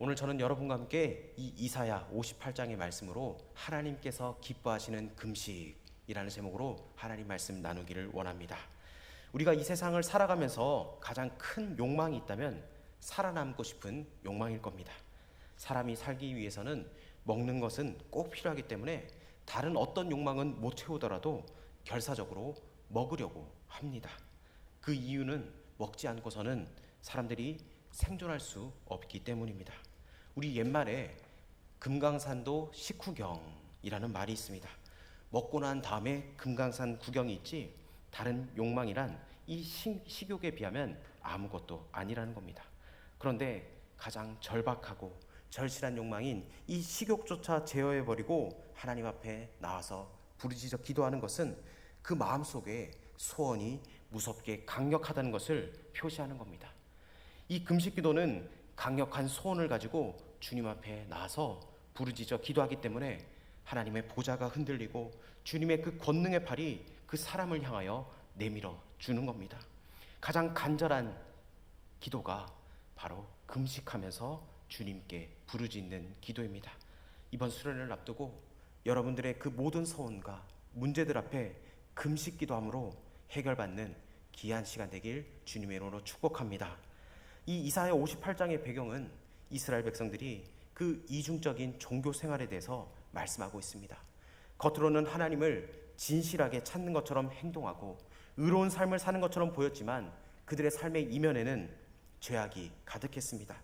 오늘 저는 여러분과 함께 이 이사야 58장의 말씀으로 하나님께서 기뻐하시는 금식이라는 제목으로 하나님 말씀 나누기를 원합니다. 우리가 이 세상을 살아가면서 가장 큰 욕망이 있다면 살아남고 싶은 욕망일 겁니다. 사람이 살기 위해서는 먹는 것은 꼭 필요하기 때문에 다른 어떤 욕망은 못 채우더라도 결사적으로 먹으려고 합니다. 그 이유는 먹지 않고서는 사람들이 생존할 수 없기 때문입니다. 우리 옛말에 금강산도 식후경이라는 말이 있습니다. 먹고 난 다음에 금강산 구경이 있지 다른 욕망이란 이 식욕에 비하면 아무것도 아니라는 겁니다. 그런데 가장 절박하고 절실한 욕망인 이 식욕조차 제어해버리고 하나님 앞에 나와서 부르짖어 기도하는 것은 그 마음속에 소원이 무섭게 강력하다는 것을 표시하는 겁니다. 이 금식 기도는 강력한 소원을 가지고 주님 앞에 나와서 부르짖어 기도하기 때문에 하나님의 보좌가 흔들리고 주님의 그 권능의 팔이 그 사람을 향하여 내밀어 주는 겁니다. 가장 간절한 기도가 바로 금식하면서 주님께 부르짖는 기도입니다. 이번 수련을 앞두고 여러분들의 그 모든 소원과 문제들 앞에 금식 기도함으로 해결받는 귀한 시간 되길 주님의 이름으로 축복합니다. 이 이사야 58장의 배경은 이스라엘 백성들이 그 이중적인 종교 생활에 대해서 말씀하고 있습니다. 겉으로는 하나님을 진실하게 찾는 것처럼 행동하고 의로운 삶을 사는 것처럼 보였지만 그들의 삶의 이면에는 죄악이 가득했습니다.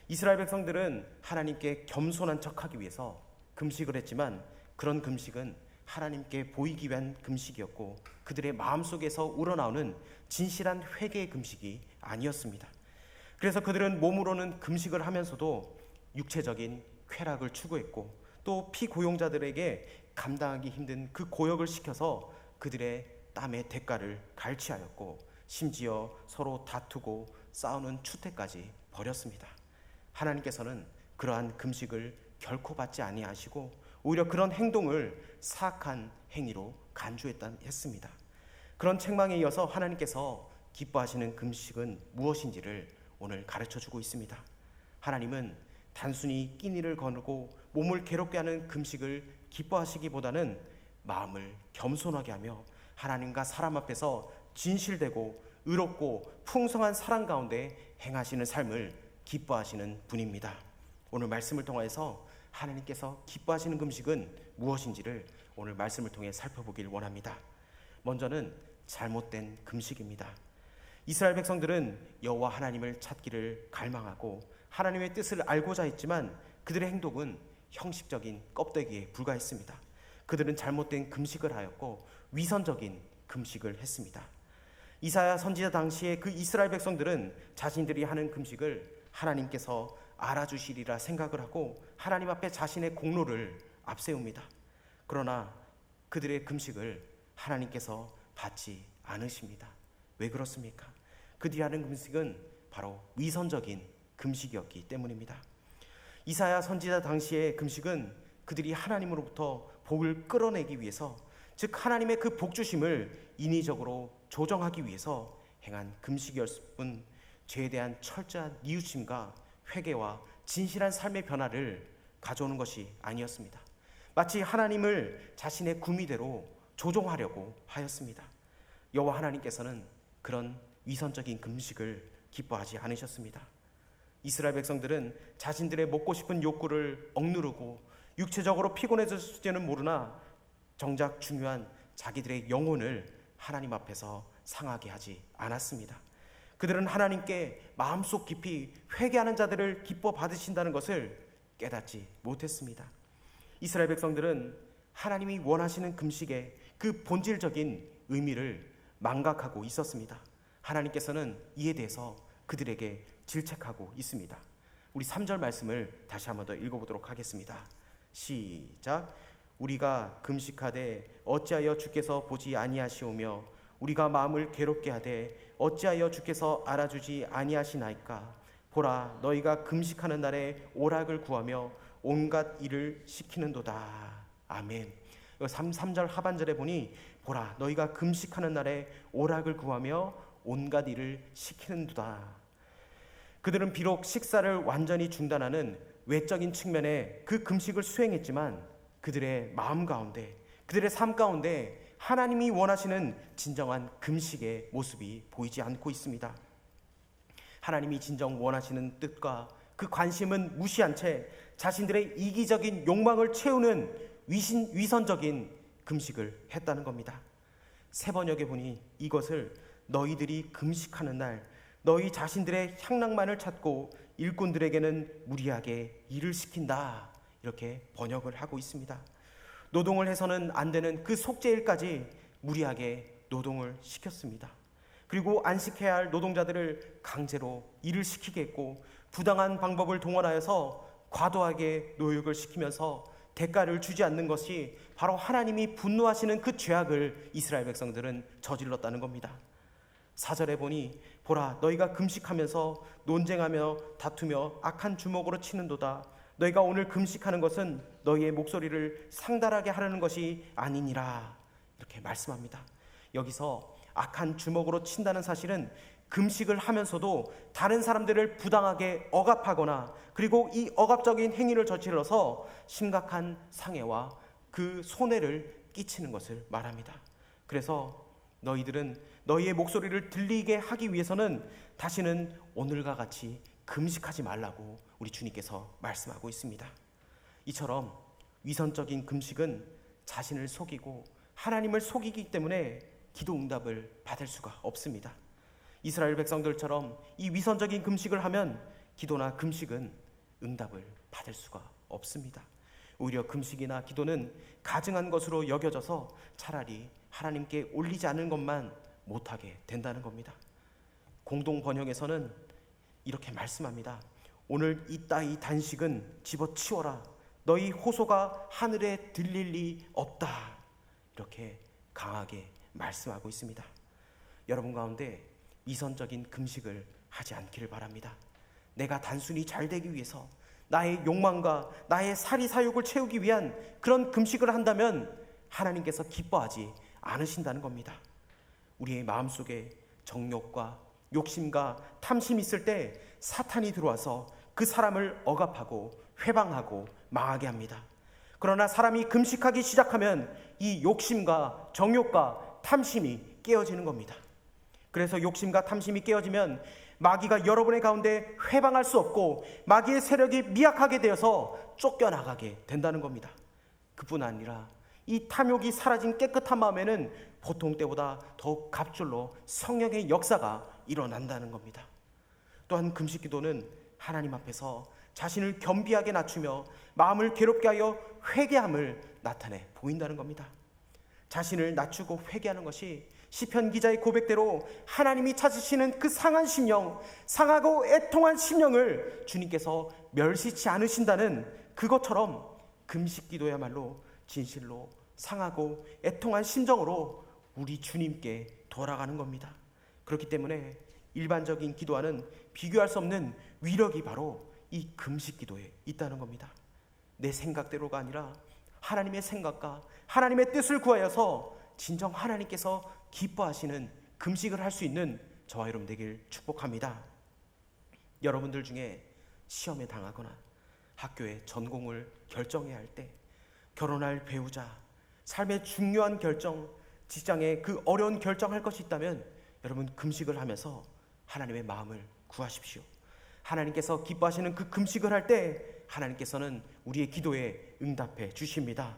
이스라엘 백성들은 하나님께 겸손한 척하기 위해서 금식을 했지만 그런 금식은 하나님께 보이기 위한 금식이었고 그들의 마음속에서 우러나오는 진실한 회개의 금식이 아니었습니다. 그래서 그들은 몸으로는 금식을 하면서도 육체적인 쾌락을 추구했고 또 피고용자들에게 감당하기 힘든 그 고역을 시켜서 그들의 땀의 대가를 갈취하였고 심지어 서로 다투고 싸우는 추태까지 벌였습니다. 하나님께서는 그러한 금식을 결코 받지 아니하시고 오히려 그런 행동을 사악한 행위로 간주했습니다. 그런 책망에 이어서 하나님께서 기뻐하시는 금식은 무엇인지를 오늘 가르쳐주고 있습니다. 하나님은 단순히 끼니를 거르고 몸을 괴롭게 하는 금식을 기뻐하시기보다는 마음을 겸손하게 하며 하나님과 사람 앞에서 진실되고 의롭고 풍성한 사랑 가운데 행하시는 삶을 기뻐하시는 분입니다. 오늘 말씀을 통해서 하나님께서 기뻐하시는 금식은 무엇인지를 오늘 말씀을 통해 살펴보길 원합니다. 먼저는 잘못된 금식입니다. 이스라엘 백성들은 여호와 하나님을 찾기를 갈망하고 하나님의 뜻을 알고자 했지만 그들의 행동은 형식적인 껍데기에 불과했습니다. 그들은 잘못된 금식을 하였고 위선적인 금식을 했습니다. 이사야 선지자 당시에 그 이스라엘 백성들은 자신들이 하는 금식을 하나님께서 알아주시리라 생각을 하고 하나님 앞에 자신의 공로를 앞세웁니다. 그러나 그들의 금식을 하나님께서 받지 않으십니다. 왜 그렇습니까? 그들이 하는 금식은 바로 위선적인 금식이었기 때문입니다. 이사야 선지자 당시의 금식은 그들이 하나님으로부터 복을 끌어내기 위해서 즉 하나님의 그 복주심을 인위적으로 조정하기 위해서 행한 금식이었을 뿐 죄에 대한 철저한 뉘우침과 회개와 진실한 삶의 변화를 가져오는 것이 아니었습니다. 마치 하나님을 자신의 구미대로 조종하려고 하였습니다. 여호와 하나님께서는 그런 위선적인 금식을 기뻐하지 않으셨습니다. 이스라엘 백성들은 자신들의 먹고 싶은 욕구를 억누르고 육체적으로 피곤해졌을지는 모르나 정작 중요한 자기들의 영혼을 하나님 앞에서 상하게 하지 않았습니다. 그들은 하나님께 마음속 깊이 회개하는 자들을 기뻐 받으신다는 것을 깨닫지 못했습니다. 이스라엘 백성들은 하나님이 원하시는 금식의 그 본질적인 의미를 망각하고 있었습니다. 하나님께서는 이에 대해서 그들에게 질책하고 있습니다. 우리 3절 말씀을 다시 한번 더 읽어보도록 하겠습니다. 시작. 우리가 금식하되 어찌하여 주께서 보지 아니하시오며 우리가 마음을 괴롭게 하되 어찌하여 주께서 알아주지 아니하시나이까. 보라, 너희가 금식하는 날에 오락을 구하며 온갖 일을 시키는도다. 아멘. 3절 하반절에 보니 보라, 너희가 금식하는 날에 오락을 구하며 온갖 일을 시키는도다. 그들은 비록 식사를 완전히 중단하는 외적인 측면의 그 금식을 수행했지만 그들의 마음 가운데, 그들의 삶 가운데 하나님이 원하시는 진정한 금식의 모습이 보이지 않고 있습니다. 하나님이 진정 원하시는 뜻과 그 관심은 무시한 채 자신들의 이기적인 욕망을 채우는 위선적인 금식을 했다는 겁니다. 세 번역에 보니 이것을 너희들이 금식하는 날 너희 자신들의 향락만을 찾고 일꾼들에게는 무리하게 일을 시킨다, 이렇게 번역을 하고 있습니다. 노동을 해서는 안 되는 그 속죄일까지 무리하게 노동을 시켰습니다. 그리고 안식해야 할 노동자들을 강제로 일을 시키게 했고 부당한 방법을 동원하여서 과도하게 노역을 시키면서 대가를 주지 않는 것이 바로 하나님이 분노하시는 그 죄악을 이스라엘 백성들은 저질렀다는 겁니다. 4절에 보니 보라, 너희가 금식하면서 논쟁하며 다투며 악한 주먹으로 치는도다. 너희가 오늘 금식하는 것은 너희의 목소리를 상달하게 하려는 것이 아니니라, 이렇게 말씀합니다. 여기서 악한 주먹으로 친다는 사실은 금식을 하면서도 다른 사람들을 부당하게 억압하거나 그리고 이 억압적인 행위를 저질러서 심각한 상해와 그 손해를 끼치는 것을 말합니다. 그래서 너희들은 너희의 목소리를 들리게 하기 위해서는 다시는 오늘과 같이 금식하지 말라고 우리 주님께서 말씀하고 있습니다. 이처럼 위선적인 금식은 자신을 속이고 하나님을 속이기 때문에 기도 응답을 받을 수가 없습니다. 이스라엘 백성들처럼 이 위선적인 금식을 하면 기도나 금식은 응답을 받을 수가 없습니다. 오히려 금식이나 기도는 가증한 것으로 여겨져서 차라리 하나님께 올리지 않은 것만 못하게 된다는 겁니다. 공동 번역에서는 이렇게 말씀합니다. 오늘 이 따위 단식은 집어치워라. 너희 호소가 하늘에 들릴 리 없다. 이렇게 강하게 말씀하고 있습니다. 여러분 가운데 위선적인 금식을 하지 않기를 바랍니다. 내가 단순히 잘 되기 위해서 나의 욕망과 나의 사리사욕을 채우기 위한 그런 금식을 한다면 하나님께서 기뻐하지 않으신다는 겁니다. 우리의 마음속에 정욕과 욕심과 탐심이 있을 때 사탄이 들어와서 그 사람을 억압하고 회방하고 망하게 합니다. 그러나 사람이 금식하기 시작하면 이 욕심과 정욕과 탐심이 깨어지는 겁니다. 그래서 욕심과 탐심이 깨어지면 마귀가 여러분의 가운데 회방할 수 없고 마귀의 세력이 미약하게 되어서 쫓겨나가게 된다는 겁니다. 그뿐 아니라 이 탐욕이 사라진 깨끗한 마음에는 보통 때보다 더욱 갑줄로 성령의 역사가 일어난다는 겁니다. 또한 금식기도는 하나님 앞에서 자신을 겸비하게 낮추며 마음을 괴롭게 하여 회개함을 나타내 보인다는 겁니다. 자신을 낮추고 회개하는 것이 시편 기자의 고백대로 하나님이 찾으시는 그 상한 심령, 상하고 애통한 심령을 주님께서 멸시치 않으신다는 그것처럼 금식기도야말로 진실로 상하고 애통한 심정으로 우리 주님께 돌아가는 겁니다. 그렇기 때문에 일반적인 기도와는 비교할 수 없는 위력이 바로 이 금식기도에 있다는 겁니다. 내 생각대로가 아니라 하나님의 생각과 하나님의 뜻을 구하여서 진정 하나님께서 기뻐하시는 금식을 할 수 있는 저와 여러분 되길 축복합니다. 여러분들 중에 시험에 당하거나 학교에 전공을 결정해야 할 때, 결혼할 배우자, 삶의 중요한 결정, 직장에 그 어려운 결정할 것이 있다면 여러분 금식을 하면서 하나님의 마음을 구하십시오. 하나님께서 기뻐하시는 그 금식을 할 때 하나님께서는 우리의 기도에 응답해 주십니다.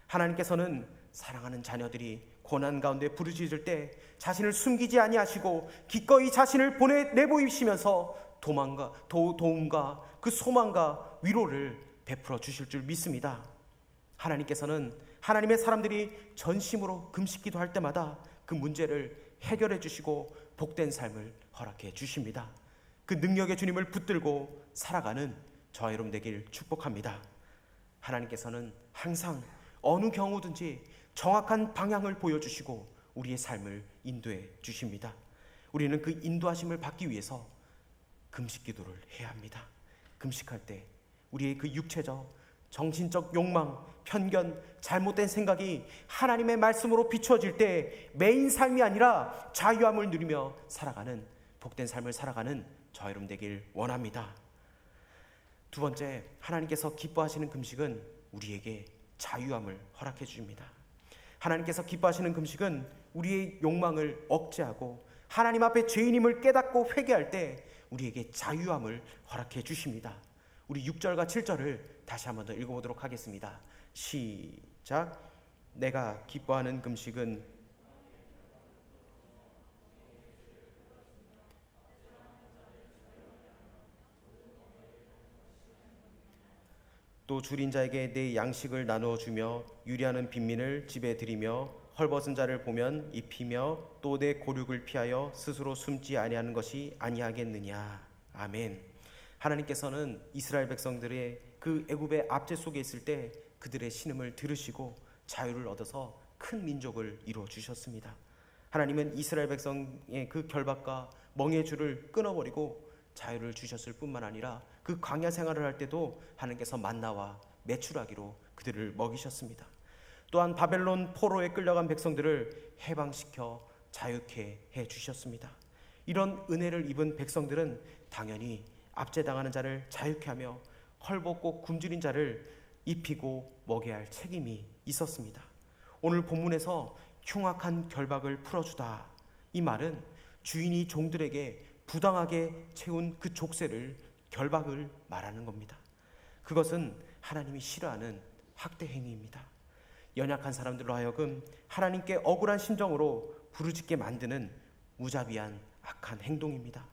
하나님께서는 사랑하는 자녀들이 고난 가운데 부르짖을 때 자신을 숨기지 아니하시고 기꺼이 자신을 내보이시면서 도움과 그 소망과 위로를 베풀어 주실 줄 믿습니다. 하나님께서는 하나님의 사람들이 전심으로 금식기도 할 때마다 그 문제를 해결해 주시고 복된 삶을 허락해 주십니다. 그 능력의 주님을 붙들고 살아가는 저와 여러분 되길 축복합니다. 하나님께서는 항상 어느 경우든지 정확한 방향을 보여주시고 우리의 삶을 인도해 주십니다. 우리는 그 인도하심을 받기 위해서 금식기도를 해야 합니다. 금식할 때 우리의 그 육체적, 정신적 욕망, 편견, 잘못된 생각이 하나님의 말씀으로 비추어질 때 메인 삶이 아니라 자유함을 누리며 살아가는 복된 삶을 살아가는 저와 여러분 되길 원합니다. 두 번째, 하나님께서 기뻐하시는 금식은 우리에게 자유함을 허락해 주십니다. 하나님께서 기뻐하시는 금식은 우리의 욕망을 억제하고 하나님 앞에 죄인임을 깨닫고 회개할 때 우리에게 자유함을 허락해 주십니다. 우리 6절과 7절을 다시 한번 더 읽어보도록 하겠습니다. 시작. 내가 기뻐하는 금식은 또 줄인 자에게 내 양식을 나누어 주며 유리하는 빈민을 집에 들이며 헐벗은 자를 보면 입히며 또 내 고륙을 피하여 스스로 숨지 아니하는 것이 아니하겠느냐. 아멘. 하나님께서는 이스라엘 백성들의 그 애굽의 압제 속에 있을 때 그들의 신음을 들으시고 자유를 얻어서 큰 민족을 이루어 주셨습니다. 하나님은 이스라엘 백성의 그 결박과 멍에의 줄을 끊어버리고 자유를 주셨을 뿐만 아니라 그 광야 생활을 할 때도 하나님께서 만나와 메추라기로 그들을 먹이셨습니다. 또한 바벨론 포로에 끌려간 백성들을 해방시켜 자유케 해주셨습니다. 이런 은혜를 입은 백성들은 당연히 압제당하는 자를 자유케 하며 헐벗고 굶주린 자를 입히고 먹여야 할 책임이 있었습니다. 오늘 본문에서 흉악한 결박을 풀어주다, 이 말은 주인이 종들에게 부당하게 채운 그 족쇄를, 결박을 말하는 겁니다. 그것은 하나님이 싫어하는 학대 행위입니다. 연약한 사람들로 하여금 하나님께 억울한 심정으로 부르짖게 만드는 무자비한 악한 행동입니다.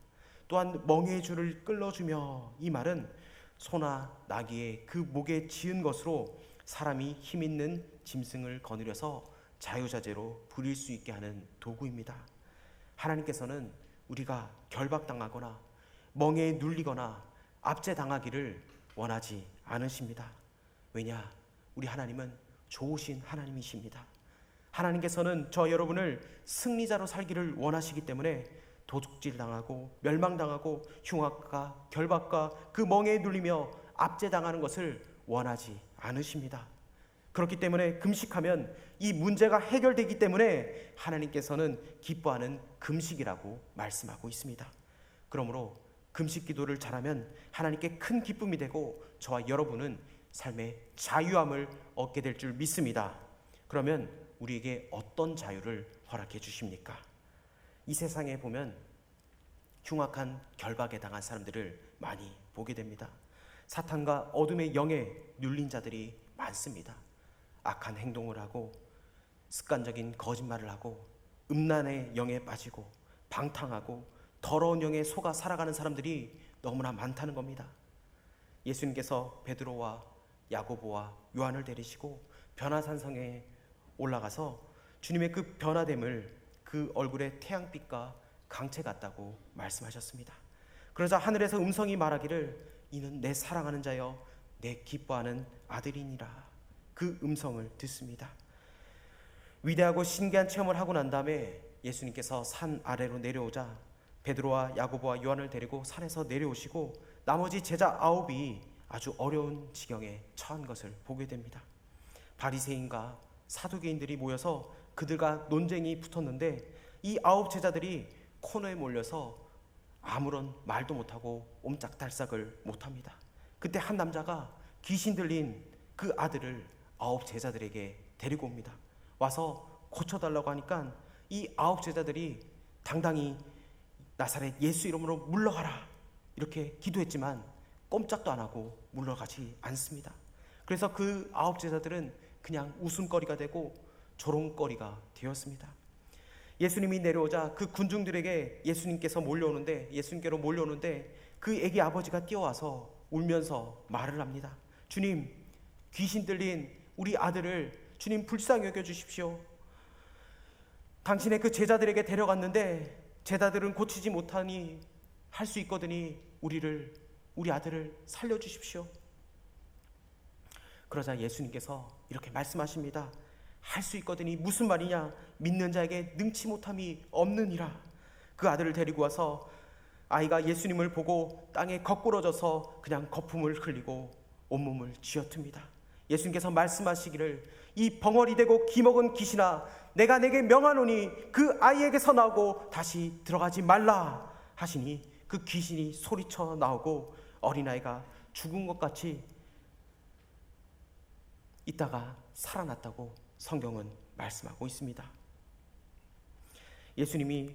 또한 멍에의 줄을 끌어주며, 이 말은 소나 나귀의 그 목에 지은 것으로 사람이 힘있는 짐승을 거느려서 자유자재로 부릴 수 있게 하는 도구입니다. 하나님께서는 우리가 결박당하거나 멍에에 눌리거나 압제당하기를 원하지 않으십니다. 왜냐? 우리 하나님은 좋으신 하나님이십니다. 하나님께서는 저 여러분을 승리자로 살기를 원하시기 때문에 도둑질당하고 멸망당하고 흉악과 결박과 그 멍에에 눌리며 압제당하는 것을 원하지 않으십니다. 그렇기 때문에 금식하면 이 문제가 해결되기 때문에 하나님께서는 기뻐하는 금식이라고 말씀하고 있습니다. 그러므로 금식 기도를 잘하면 하나님께 큰 기쁨이 되고 저와 여러분은 삶의 자유함을 얻게 될 줄 믿습니다. 그러면 우리에게 어떤 자유를 허락해 주십니까? 이 세상에 보면 흉악한 결박에 당한 사람들을 많이 보게 됩니다. 사탄과 어둠의 영에 눌린 자들이 많습니다. 악한 행동을 하고 습관적인 거짓말을 하고 음란의 영에 빠지고 방탕하고 더러운 영에 속아 살아가는 사람들이 너무나 많다는 겁니다. 예수님께서 베드로와 야고보와 요한을 데리시고 변화산성에 올라가서 주님의 그 변화됨을 그 얼굴에 태양빛과 강체 같다고 말씀하셨습니다. 그러자 하늘에서 음성이 말하기를 이는 내 사랑하는 자여 내 기뻐하는 아들이니라. 그 음성을 듣습니다. 위대하고 신기한 체험을 하고 난 다음에 예수님께서 산 아래로 내려오자 베드로와 야고보와 요한을 데리고 산에서 내려오시고 나머지 제자 9이 아주 어려운 지경에 처한 것을 보게 됩니다. 바리새인과 사두개인들이 모여서 그들과 논쟁이 붙었는데 이 9 제자들이 코너에 몰려서 아무런 말도 못하고 옴짝달싹을 못합니다. 그때 한 남자가 귀신 들린 그 아들을 9 제자들에게 데리고 옵니다. 와서 고쳐달라고 하니까 이 9 제자들이 당당히 나사렛 예수 이름으로 물러가라 이렇게 기도했지만 꼼짝도 안 하고 물러가지 않습니다. 그래서 그 9 제자들은 그냥 웃음거리가 되고 조롱거리가 되었습니다. 예수님이 내려오자 그 군중들에게 예수님께로 몰려오는데 그 애기 아버지가 뛰어와서 울면서 말을 합니다. 주님, 귀신 들린 우리 아들을 주님 불쌍히 여겨 주십시오. 당신의 그 제자들에게 데려갔는데 제자들은 고치지 못하니 할 수 있거든요. 우리 아들을 살려주십시오. 그러자 예수님께서 이렇게 말씀하십니다. 할 수 있거든요. 무슨 말이냐? 믿는 자에게 능치 못함이 없느니라. 그 아들을 데리고 와서 아이가 예수님을 보고 땅에 거꾸러져서 그냥 거품을 흘리고 온몸을 쥐어틉니다. 예수님께서 말씀하시기를 이 벙어리 되고 기먹은 귀신아, 내가 내게 명하노니 그 아이에게서 나오고 다시 들어가지 말라 하시니 그 그 귀신이 소리쳐 나오고 어린아이가 죽은 것 같이 있다가 살아났다고 성경은 말씀하고 있습니다. 예수님이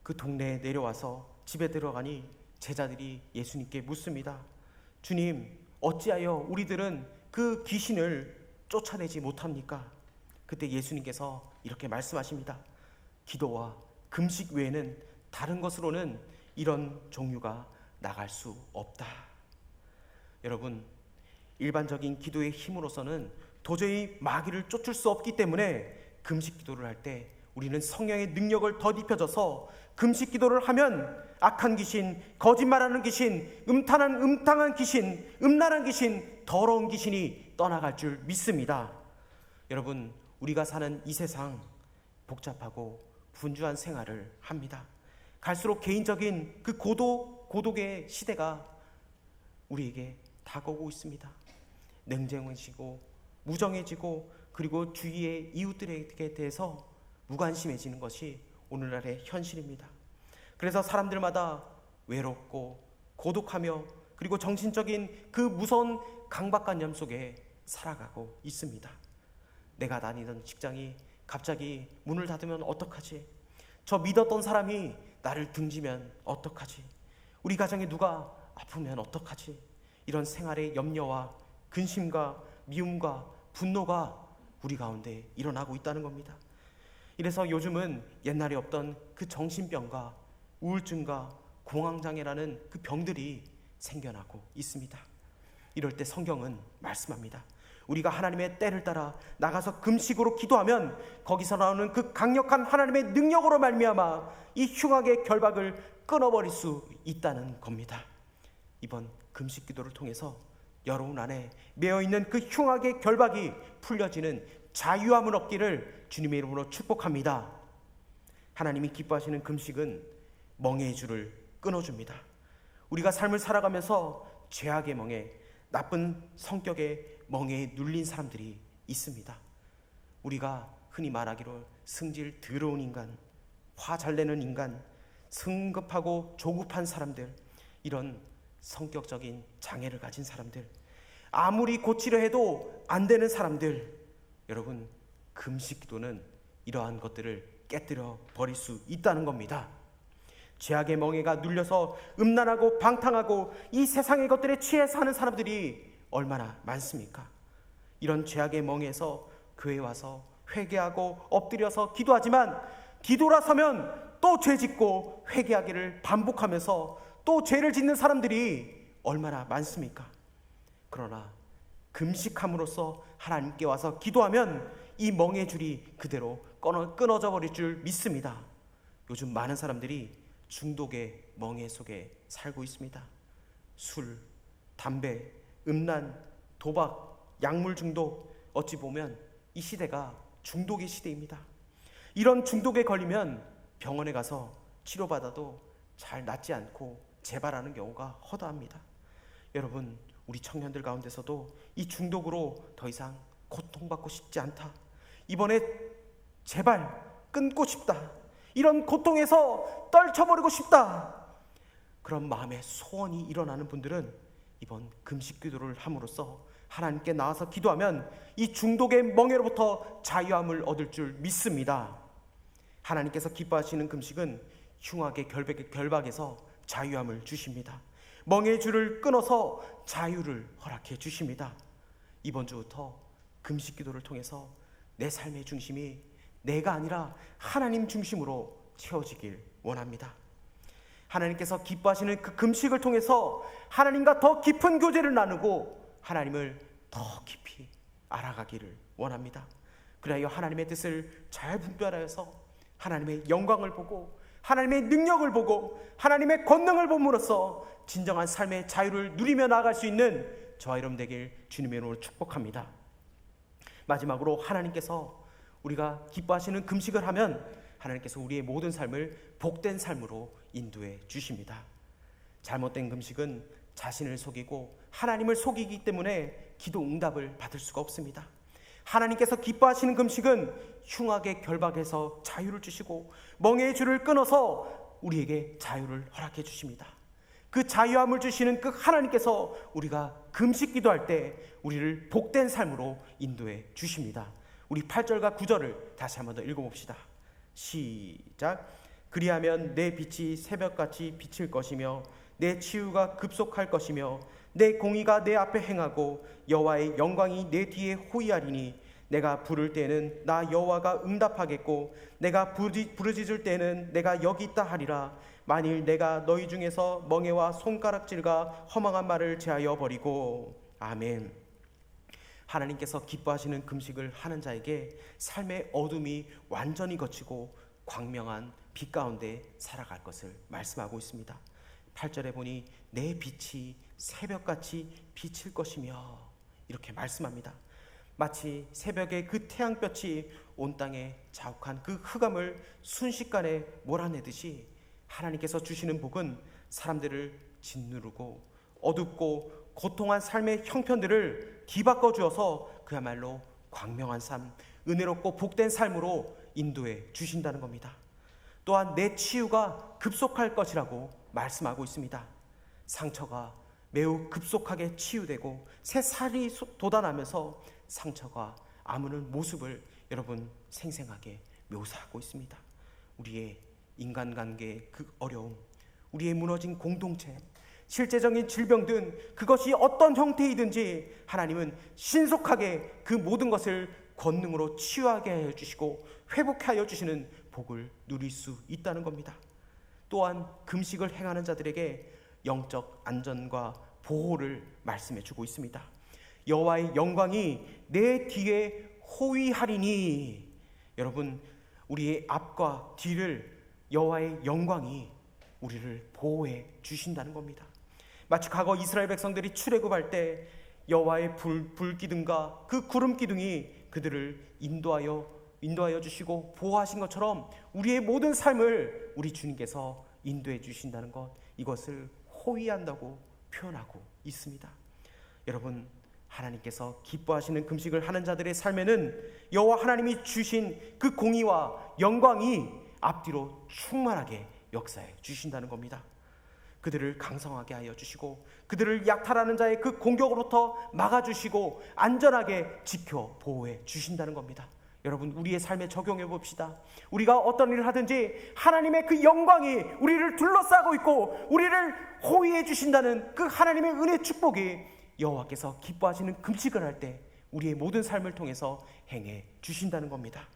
그 동네에 내려와서 집에 들어가니 제자들이 예수님께 묻습니다. 주님, 어찌하여 우리들은 그 귀신을 쫓아내지 못합니까? 그때 예수님께서 이렇게 말씀하십니다. 기도와 금식 외에는 다른 것으로는 이런 종류가 나갈 수 없다. 여러분, 일반적인 기도의 힘으로서는 도저히 마귀를 쫓을 수 없기 때문에 금식 기도를 할 때 우리는 성령의 능력을 덧입혀져서 금식 기도를 하면 악한 귀신, 거짓말하는 귀신, 음탕한 귀신, 음란한 귀신, 더러운 귀신이 떠나갈 줄 믿습니다. 여러분, 우리가 사는 이 세상 복잡하고 분주한 생활을 합니다. 갈수록 개인적인 그 고독의 시대가 우리에게 다가오고 있습니다. 냉정해지고 무정해지고 그리고 주위의 이웃들에게 대해서 무관심해지는 것이 오늘날의 현실입니다. 그래서 사람들마다 외롭고 고독하며 그리고 정신적인 그 무서운 강박관념 속에 살아가고 있습니다. 내가 다니던 직장이 갑자기 문을 닫으면 어떡하지? 저 믿었던 사람이 나를 등지면 어떡하지? 우리 가정에 누가 아프면 어떡하지? 이런 생활의 염려와 근심과 미움과 분노가 우리 가운데 일어나고 있다는 겁니다. 이래서 요즘은 옛날에 없던 그 정신병과 우울증과 공황장애라는 그 병들이 생겨나고 있습니다. 이럴 때 성경은 말씀합니다. 우리가 하나님의 때를 따라 나가서 금식으로 기도하면 거기서 나오는 그 강력한 하나님의 능력으로 말미암아 이 흉악의 결박을 끊어버릴 수 있다는 겁니다. 이번 금식 기도를 통해서 여러분 안에 매어있는 그 흉악의 결박이 풀려지는 자유함을 얻기를 주님의 이름으로 축복합니다. 하나님이 기뻐하시는 금식은 멍에의 줄을 끊어줍니다. 우리가 삶을 살아가면서 죄악의 멍에, 나쁜 성격의 멍에에 눌린 사람들이 있습니다. 우리가 흔히 말하기로 승질 더러운 인간, 화 잘 내는 인간, 성급하고 조급한 사람들, 이런 성격적인 장애를 가진 사람들, 아무리 고치려 해도 안 되는 사람들, 여러분, 금식 기도는 이러한 것들을 깨뜨려 버릴 수 있다는 겁니다. 죄악의 멍에가 눌려서 음란하고 방탕하고 이 세상의 것들에 취해 사는 사람들이 얼마나 많습니까? 이런 죄악의 멍에서 교회에 와서 회개하고 엎드려서 기도하지만 뒤돌아서면 또 죄짓고 회개하기를 반복하면서 또 죄를 짓는 사람들이 얼마나 많습니까? 그러나 금식함으로써 하나님께 와서 기도하면 이 멍의 줄이 그대로 끊어져 버릴 줄 믿습니다. 요즘 많은 사람들이 중독의 멍에 속에 살고 있습니다. 술, 담배, 음란, 도박, 약물 중독, 어찌 보면 이 시대가 중독의 시대입니다. 이런 중독에 걸리면 병원에 가서 치료받아도 잘 낫지 않고 재발하는 경우가 허다합니다. 여러분, 우리 청년들 가운데서도 이 중독으로 더 이상 고통받고 싶지 않다, 이번에 제발 끊고 싶다, 이런 고통에서 떨쳐버리고 싶다, 그런 마음의 소원이 일어나는 분들은 이번 금식 기도를 함으로써 하나님께 나와서 기도하면 이 중독의 멍에로부터 자유함을 얻을 줄 믿습니다. 하나님께서 기뻐하시는 금식은 흉악의 결박에서 자유함을 주십니다. 멍에의 줄을 끊어서 자유를 허락해 주십니다. 이번 주부터 금식 기도를 통해서 내 삶의 중심이 내가 아니라 하나님 중심으로 채워지길 원합니다. 하나님께서 기뻐하시는 그 금식을 통해서 하나님과 더 깊은 교제를 나누고 하나님을 더 깊이 알아가기를 원합니다. 그리하여 하나님의 뜻을 잘 분별하여서 하나님의 영광을 보고 하나님의 능력을 보고 하나님의 권능을 봄으로써 진정한 삶의 자유를 누리며 나아갈 수 있는 저와 여러분 되길 주님의 이름으로 축복합니다. 마지막으로 하나님께서 우리가 기뻐하시는 금식을 하면 하나님께서 우리의 모든 삶을 복된 삶으로 인도해 주십니다. 잘못된 금식은 자신을 속이고 하나님을 속이기 때문에 기도 응답을 받을 수가 없습니다. 하나님께서 기뻐하시는 금식은 흉악의 결박에서 자유를 주시고 멍에의 줄을 끊어서 우리에게 자유를 허락해 주십니다. 그 자유함을 주시는 그 하나님께서 우리가 금식 기도할 때 우리를 복된 삶으로 인도해 주십니다. 우리 8절과 9절을 다시 한번 더 읽어봅시다. 시작. 그리하면 내 빛이 새벽같이 비칠 것이며 내 치유가 급속할 것이며 내 공의가 내 앞에 행하고 여호와의 영광이 내 뒤에 호위하리니 내가 부를 때는 나 여호와가 응답하겠고 내가 부르짖을 때는 내가 여기 있다 하리라. 만일 내가 너희 중에서 멍에와 손가락질과 허망한 말을 제하여 버리고. 아멘. 하나님께서 기뻐하시는 금식을 하는 자에게 삶의 어둠이 완전히 걷히고 광명한 빛 가운데 살아갈 것을 말씀하고 있습니다. 8절에 보니 내 빛이 새벽같이 비칠 것이며 이렇게 말씀합니다. 마치 새벽의 그 태양볕이 온 땅에 자욱한 그 흑암을 순식간에 몰아내듯이 하나님께서 주시는 복은 사람들을 짓누르고 어둡고 고통한 삶의 형편들을 뒤바꿔 주어서 그야말로 광명한 삶, 은혜롭고 복된 삶으로 인도해 주신다는 겁니다. 또한 내 치유가 급속할 것이라고 말씀하고 있습니다. 상처가 매우 급속하게 치유되고 새 살이 돋아나면서 상처가 아무는 모습을 여러분 생생하게 묘사하고 있습니다. 우리의 인간관계의 그 어려움, 우리의 무너진 공동체, 실제적인 질병 등 그것이 어떤 형태이든지 하나님은 신속하게 그 모든 것을 권능으로 치유하게 하여 주시고 회복하여 주시는 복을 누릴 수 있다는 겁니다. 또한 금식을 행하는 자들에게 영적 안전과 보호를 말씀해 주고 있습니다. 여호와의 영광이 내 뒤에 호위하리니. 여러분, 우리의 앞과 뒤를 여호와의 영광이 우리를 보호해 주신다는 겁니다. 마치 과거 이스라엘 백성들이 출애굽할 때 여호와의 불기둥과 그 구름 기둥이 그들을 인도하여 주시고 보호하신 것처럼 우리의 모든 삶을 우리 주님께서 인도해 주신다는 것, 이것을 호위한다고 표현하고 있습니다. 여러분, 하나님께서 기뻐하시는 금식을 하는 자들의 삶에는 여호와 하나님이 주신 그 공의와 영광이 앞뒤로 충만하게 역사해 주신다는 겁니다. 그들을 강성하게 하여 주시고 그들을 약탈하는 자의 그 공격으로부터 막아주시고 안전하게 지켜 보호해 주신다는 겁니다. 여러분, 우리의 삶에 적용해 봅시다. 우리가 어떤 일을 하든지 하나님의 그 영광이 우리를 둘러싸고 있고 우리를 호위해 주신다는 그 하나님의 은혜 축복이 여호와께서 기뻐하시는 금식을 할 때 우리의 모든 삶을 통해서 행해 주신다는 겁니다.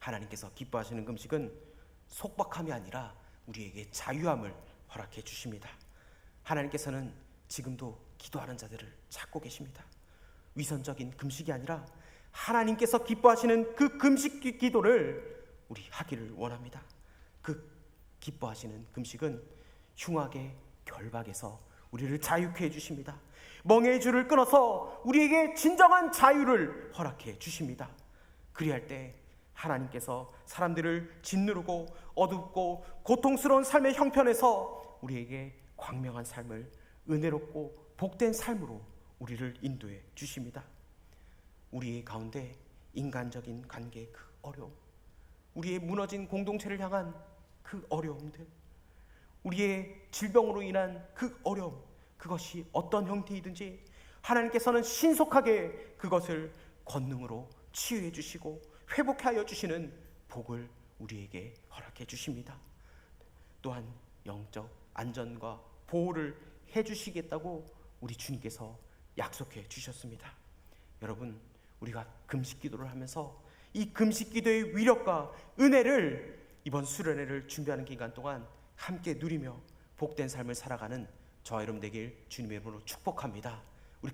하나님께서 기뻐하시는 금식은 속박함이 아니라 우리에게 자유함을 허락해 주십니다. 하나님께서는 지금도 기도하는 자들을 찾고 계십니다. 위선적인 금식이 아니라 하나님께서 기뻐하시는 그 금식 기도를 우리 하기를 원합니다. 그 기뻐하시는 금식은 흉악의 결박에서 우리를 자유케 해주십니다. 멍에의 줄을 끊어서 우리에게 진정한 자유를 허락해 주십니다. 그리할 때 하나님께서 사람들을 짓누르고 어둡고 고통스러운 삶의 형편에서 우리에게 광명한 삶을 은혜롭고 복된 삶으로 우리를 인도해 주십니다. 우리의 가운데 인간적인 관계의 그 어려움, 우리의 무너진 공동체를 향한 그 어려움들, 우리의 질병으로 인한 그 어려움, 그것이 어떤 형태이든지 하나님께서는 신속하게 그것을 권능으로 치유해 주시고 회복하여 주시는 복을 우리에게 허락해 주십니다. 또한 영적 안전과 보호를 해 주시겠다고 우리 주님께서 약속해 주셨습니다. 여러분, 우리가 금식 기도를 하면서 이 금식 기도의 위력과 은혜를 이번 수련회를 준비하는 기간 동안 함께 누리며 복된 삶을 살아가는 저와 여러분 되길 주님의 이름으로 축복합니다.